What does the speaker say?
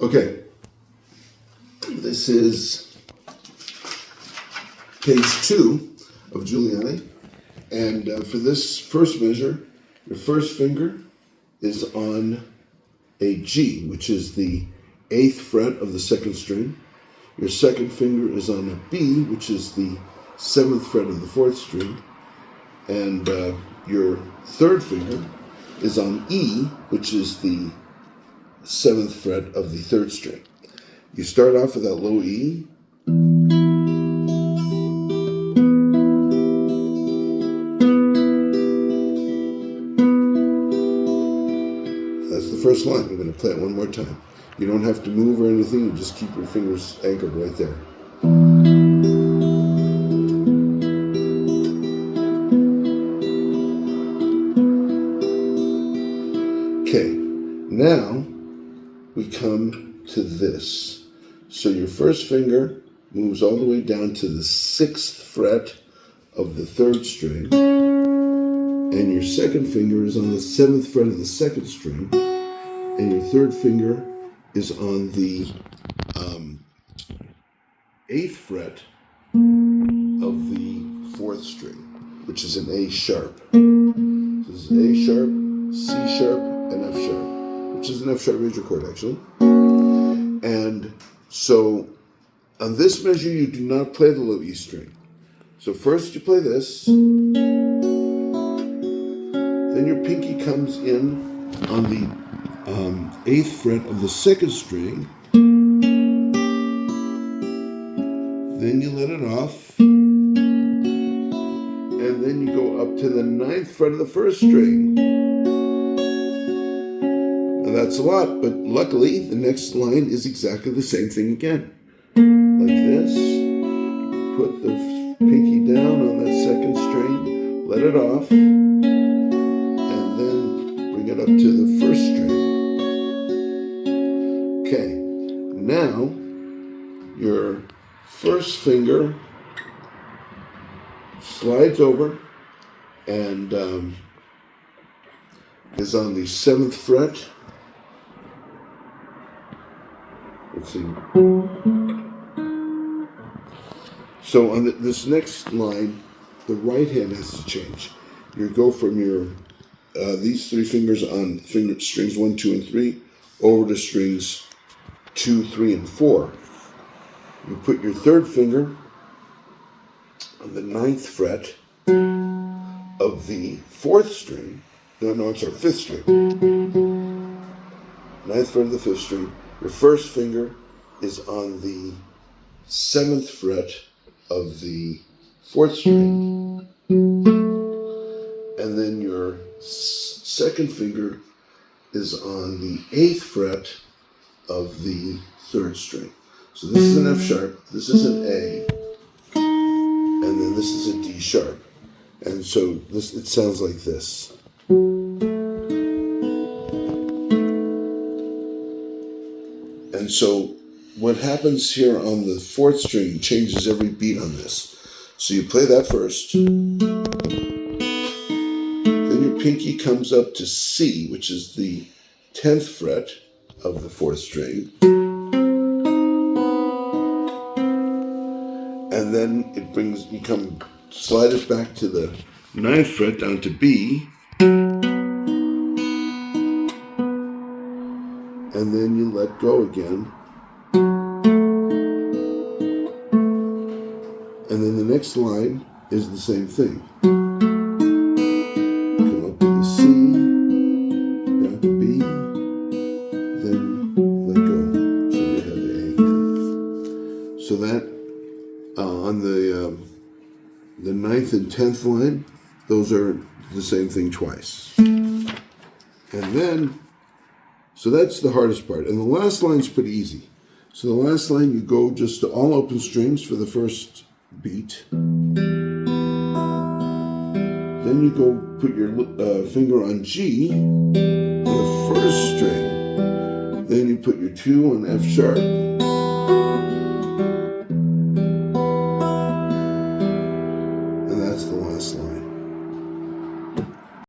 Okay, this is page 2 of Juliana, and for this first measure, your first finger is on a G, which is the 8th fret of the 2nd string. Your second finger is on a B, which is the 7th fret of the 4th string, and your third finger is on E, which is the 7th fret of the 3rd string. You start off with that low E. That's the first line. We're going to play it one more time. You don't have to move or anything. You just keep your fingers anchored right there. Okay, now we come to this. So your first finger moves all the way down to the 6th fret of the 3rd string, and your second finger is on the 7th fret of the 2nd string, and your third finger is on the 8th fret of the 4th string, which is an A sharp. This is A sharp, C sharp, and F sharp, which is an F sharp major chord actually. And so on this measure, you do not play the low E string. So first you play this, then your pinky comes in on the 8th fret of the 2nd string, then you let it off, and then you go up to the 9th fret of the 1st string. That's a lot, but luckily the next line is exactly the same thing again. Like this, put the pinky down on that 2nd string, let it off, and then bring it up to the 1st string. Okay, now your first finger slides over and is on the 7th fret. Let's see. So on this next line, the right hand has to change. You go from your these 3 fingers on strings 1, 2, and 3 over to strings 2, 3, and 4. You put your third finger on the 9th fret of the 4th string. No, I'm sorry, 5th string. 9th fret of the 5th string. Your first finger is on the 7th fret of the 4th string, and then your second finger is on the 8th fret of the 3rd string. So this is an F sharp, this is an A, and then this is a D sharp. And so it sounds like this. And so what happens here on the 4th string changes every beat on this. So you play that first. Then your pinky comes up to C, which is the 10th fret of the 4th string. And then you slide it back to the 9th fret down to B. And then you let go again. And then the next line is the same thing. Come up to the C, down to B, then let go. So you have the A again. So that on the 9th and 10th line, those are the same thing twice. And then so that's the hardest part. And the last line's pretty easy. So the last line, you go just to all open strings for the first beat. Then you go put your finger on G on the 1st string. Then you put your 2 on F sharp.